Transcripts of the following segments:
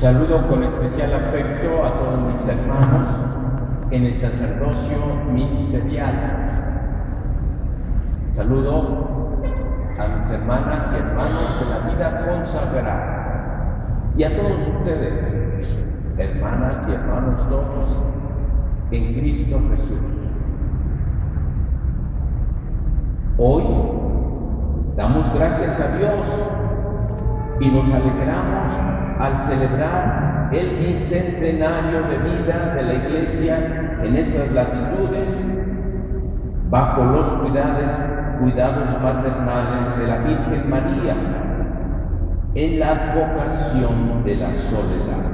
Saludo con especial afecto a todos mis hermanos en el sacerdocio ministerial. Saludo a mis hermanas y hermanos de la vida consagrada y a todos ustedes, hermanas y hermanos todos, en Cristo Jesús. Hoy damos gracias a Dios y nos alegramos al celebrar el bicentenario de vida de la Iglesia en estas latitudes, bajo los cuidados maternales de la Virgen María, en la advocación de la soledad.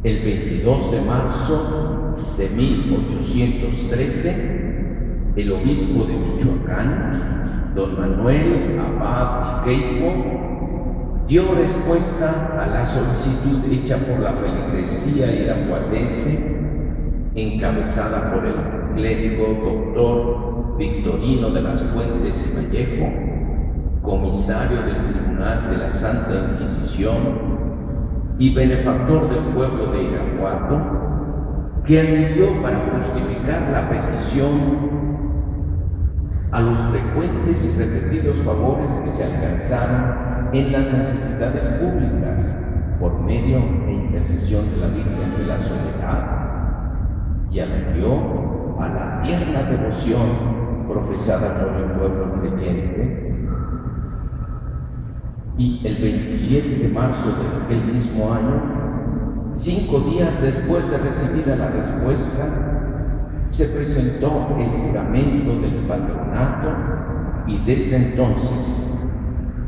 El 22 de marzo de 1813, el obispo de Michoacán, don Manuel Abad Queipo, dio respuesta a la solicitud hecha por la feligresía irapuatense, encabezada por el clérigo doctor Victorino de las Fuentes y Vallejo, comisario del Tribunal de la Santa Inquisición y benefactor del pueblo de Irapuato, que aludió para justificar la petición a los frecuentes y repetidos favores que se alcanzaron en las necesidades públicas por medio e intercesión de la Virgen de la Soledad, y aludió a la tierna devoción profesada por el pueblo creyente. Y el 27 de marzo de aquel mismo año, 5 días después de recibida la respuesta, se presentó el juramento del patronato, y desde entonces,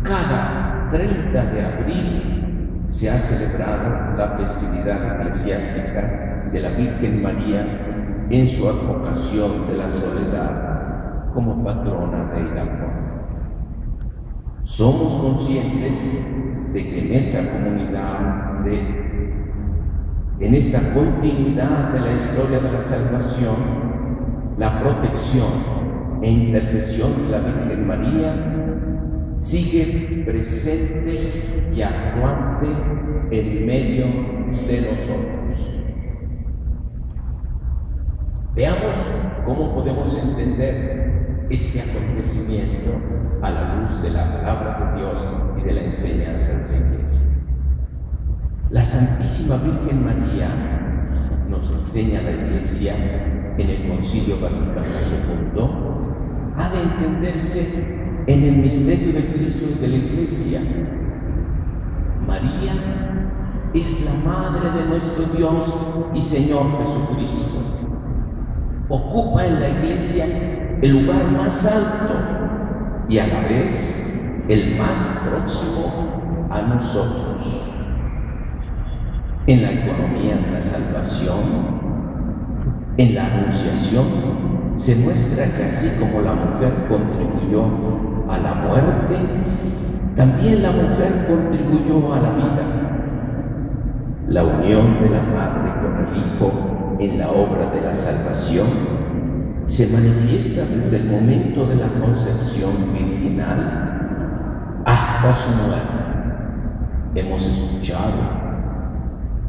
cada 30 de abril se ha celebrado la festividad eclesiástica de la Virgen María en su advocación de la soledad como patrona de Irapuato. Somos conscientes de que en esta comunidad, en esta continuidad de la historia de la salvación, la protección e intercesión de la Virgen María sigue presente y actuante en medio de nosotros. Veamos cómo podemos entender este acontecimiento a la luz de la palabra de Dios y de la enseñanza de la Iglesia. La Santísima Virgen María, nos enseña la Iglesia en el Concilio Vaticano II, ha de entenderse en el misterio de Cristo y de la Iglesia. María es la Madre de nuestro Dios y Señor Jesucristo. Ocupa en la Iglesia el lugar más alto y a la vez el más próximo a nosotros. En la economía de la salvación, en la anunciación, se muestra que así como la mujer contribuyó a la muerte, también la mujer contribuyó a la vida. La unión de la madre con el hijo en la obra de la salvación se manifiesta desde el momento de la concepción virginal hasta su muerte. Hemos escuchado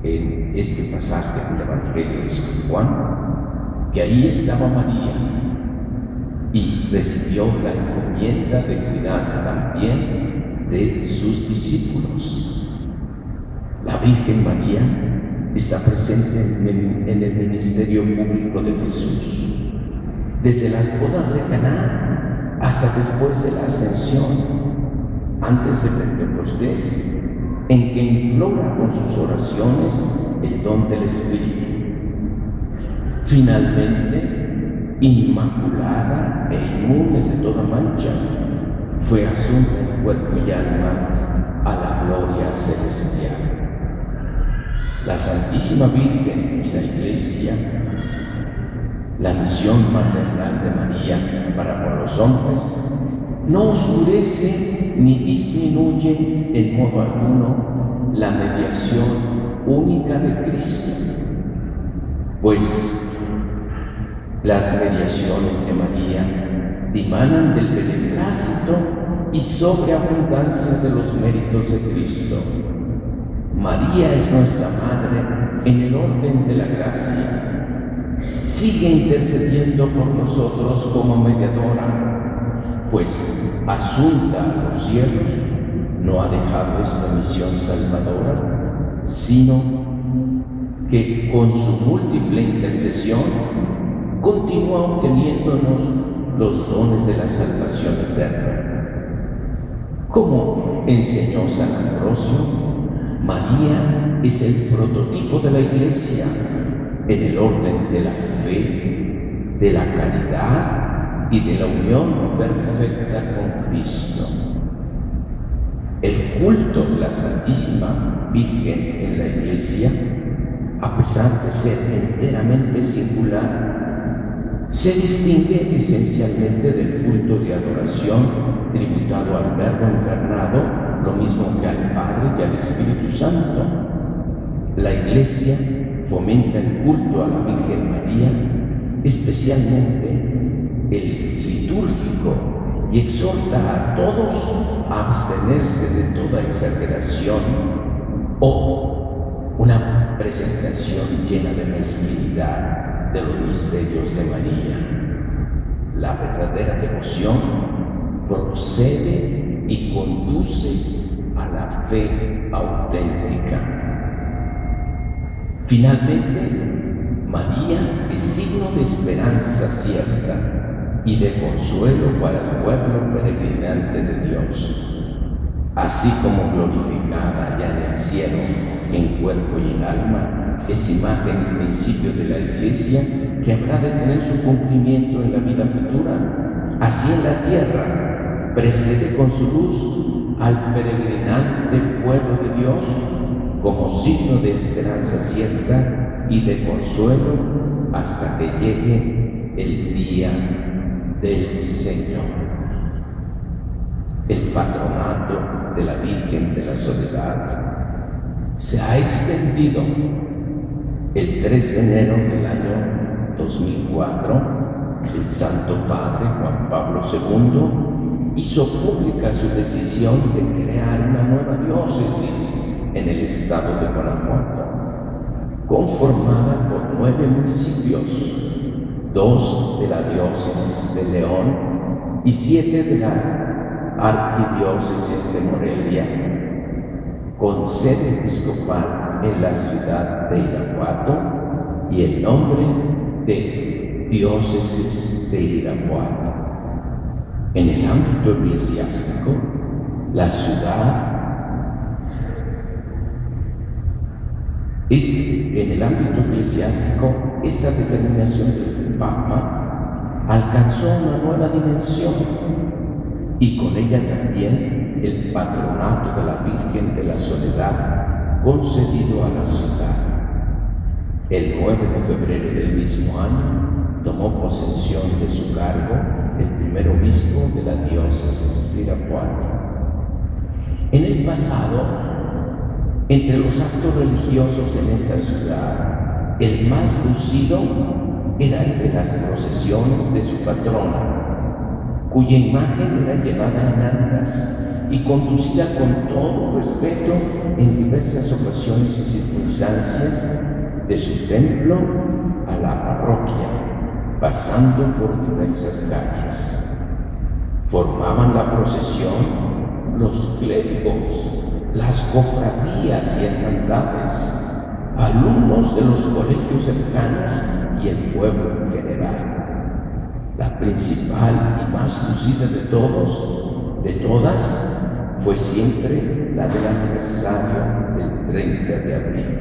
en este pasaje del Evangelio de San Juan que ahí estaba María y recibió la encomienda de cuidar también de sus discípulos. La Virgen María está presente en el ministerio público de Jesús, desde las bodas de Caná hasta después de la ascensión, antes de Pentecostés, en que implora con sus oraciones el don del Espíritu. Finalmente, inmaculada e inmune de toda mancha, fue asunta en cuerpo y alma a la gloria celestial. La Santísima Virgen y la Iglesia, la misión maternal de María para con los hombres, no oscurece ni disminuye en modo alguno la mediación única de Cristo, pues las mediaciones de María dimanan del beneplácito y sobreabundancia de los méritos de Cristo, María es nuestra Madre en el orden de la gracia. Sigue intercediendo por nosotros como mediadora, pues asunta a los cielos, no ha dejado esta misión salvadora, sino que con su múltiple intercesión continúa obteniéndonos los dones de la salvación eterna. Como enseñó San Ambrosio, María es el prototipo de la Iglesia en el orden de la fe, de la caridad y de la unión perfecta con Cristo. El culto de la Santísima Virgen en la Iglesia, a pesar de ser enteramente singular, se distingue esencialmente del culto de adoración tributado al Verbo encarnado, lo mismo que al Padre y al Espíritu Santo. La Iglesia fomenta el culto a la Virgen María, especialmente el litúrgico, y exhorta a todos a abstenerse de toda exageración o una presentación llena de mezquindad de los misterios de María. La verdadera devoción procede y conduce a la fe auténtica. Finalmente, María es signo de esperanza cierta y de consuelo para el pueblo peregrinante de Dios, así como glorificada ya en el cielo, en cuerpo y en alma, es imagen y principio de la Iglesia que habrá de tener su cumplimiento en la vida futura. Así en la tierra precede con su luz al peregrinante pueblo de Dios como signo de esperanza cierta y de consuelo hasta que llegue el día del Señor. El patronato de la Virgen de la Soledad se ha extendido. El 3 de enero del año 2004, el Santo Padre Juan Pablo II hizo pública su decisión de crear una nueva diócesis en el estado de Guanajuato, conformada por 9 municipios, 2 de la diócesis de León y 7 de la arquidiócesis de Morelia, con sede episcopal en la ciudad de Irapuato y el nombre de Diócesis de Irapuato. En el ámbito eclesiástico, la ciudad en el ámbito eclesiástico, esta determinación del Papa alcanzó una nueva dimensión y con ella también el patronato de la Virgen de la Soledad concedido a la ciudad. El 9 de febrero del mismo año tomó posesión de su cargo el primer obispo de la diócesis de Irapuato. En el pasado, entre los actos religiosos en esta ciudad, el más lucido era el de las procesiones de su patrona, cuya imagen era llevada en andas y conducida con todo respeto en diversas ocasiones y circunstancias de su templo a la parroquia, pasando por diversas calles. Formaban la procesión los clérigos, las cofradías y hermandades, alumnos de los colegios cercanos y el pueblo en general. La principal y más lucida de todas, fue siempre la del aniversario del 30 de abril.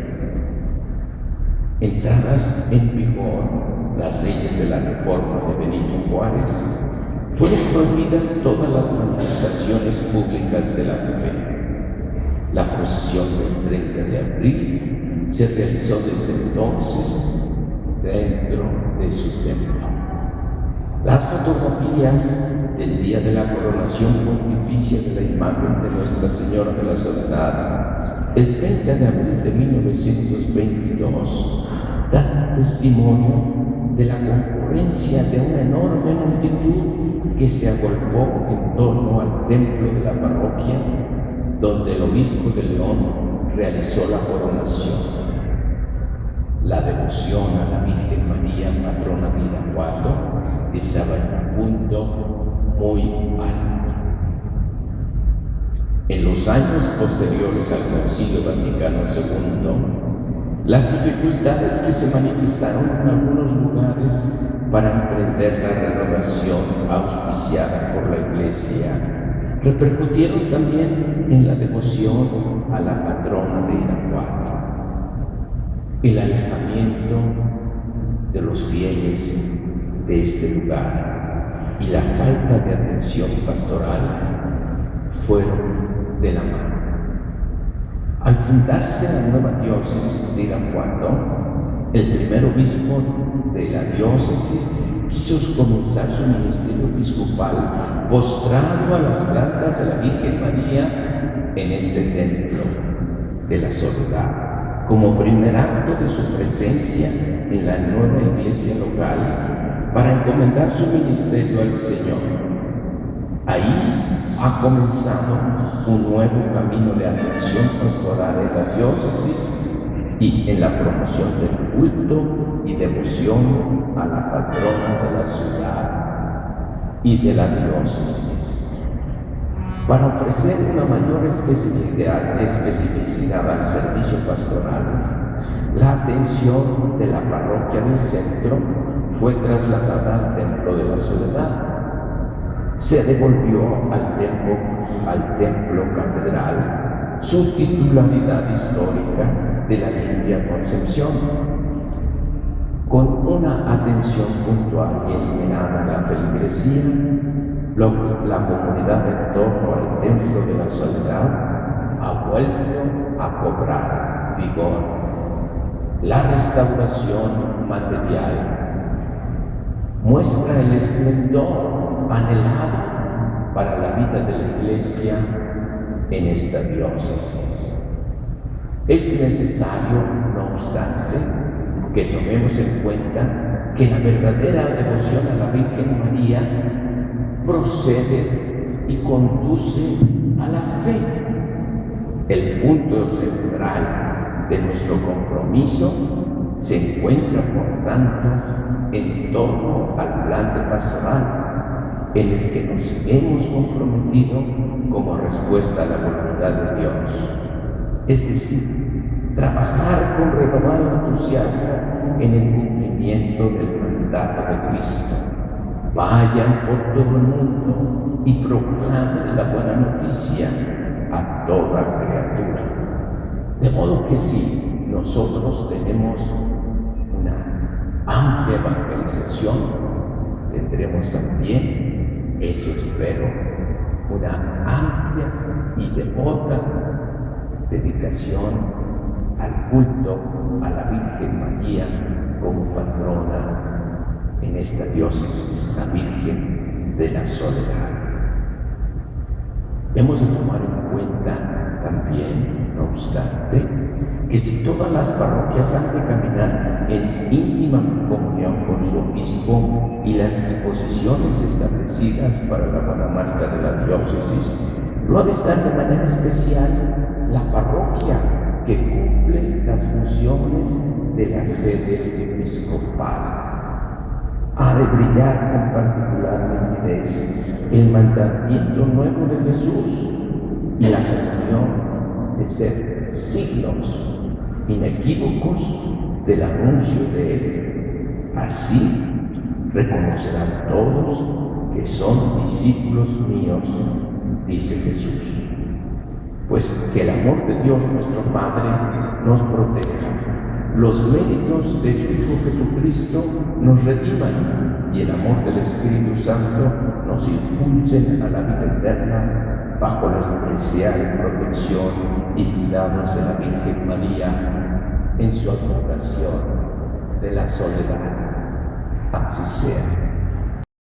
Entradas en vigor las leyes de la reforma de Benito Juárez, fueron prohibidas todas las manifestaciones públicas de la fe. La procesión del 30 de abril se realizó desde entonces dentro de su templo. Las fotografías del día de la coronación pontificia de la imagen de Nuestra Señora de la Soledad, el 30 de abril de 1922, dan testimonio de la concurrencia de una enorme multitud que se agolpó en torno al templo de la parroquia, donde el obispo de León realizó la coronación. La devoción a la Virgen María, patrona de Irapuato, estaba en un punto muy alto. En los años posteriores al Concilio Vaticano II, las dificultades que se manifestaron en algunos lugares para emprender la renovación auspiciada por la Iglesia repercutieron también en la devoción a la patrona de Irapuato. El alejamiento de los fieles de este lugar y la falta de atención pastoral fueron de la mano. Al fundarse la nueva diócesis de Irapuato, el primer obispo de la diócesis quiso comenzar su ministerio episcopal postrado a las plantas de la Virgen María en este templo de la Soledad, como primer acto de su presencia en la nueva iglesia local para encomendar su ministerio al Señor. Ahí ha comenzado un nuevo camino de atención pastoral en la diócesis y en la promoción del culto y devoción a la patrona de la ciudad y de la diócesis. Para ofrecer una mayor especificidad al servicio pastoral, la atención de la parroquia del centro fue trasladada al Templo de la Soledad. Se devolvió al templo catedral su titularidad histórica de la Limpia Concepción, con una atención puntual y esmerada a la feligresía. La comunidad en torno al Templo de la Soledad ha vuelto a cobrar vigor. La restauración material muestra el esplendor anhelado para la vida de la Iglesia en esta diócesis. Es necesario, no obstante, que tomemos en cuenta que la verdadera devoción a la Virgen María procede y conduce a la fe. El punto central de nuestro compromiso se encuentra, por tanto, en torno al plan de pastoral en el que nos hemos comprometido como respuesta a la voluntad de Dios. Es decir, trabajar con renovado entusiasmo en el cumplimiento del mandato de Cristo. Vayan por todo el mundo y proclamen la buena noticia a toda criatura. De modo que si nosotros tenemos una amplia evangelización, tendremos también, eso espero, una amplia y devota dedicación al culto a la Virgen María como patrona en esta diócesis, la Virgen de la Soledad. Hemos de tomar en cuenta también, no obstante, que si todas las parroquias han de caminar en íntima comunión con su obispo y las disposiciones establecidas para la buena marcha de la diócesis, lo ha de estar de manera especial la parroquia que cumple las funciones de la sede episcopal. Ha de brillar con particular nitidez el mandamiento nuevo de Jesús y la comunión de ser signos inequívocos del anuncio de Él. Así reconocerán todos que son discípulos míos, dice Jesús. Pues que el amor de Dios nuestro Padre nos proteja, los méritos de su Hijo Jesucristo nos rediman y el amor del Espíritu Santo nos impulsen a la vida eterna bajo la especial protección y cuidados de la Virgen María en su advocación de la soledad. Así sea.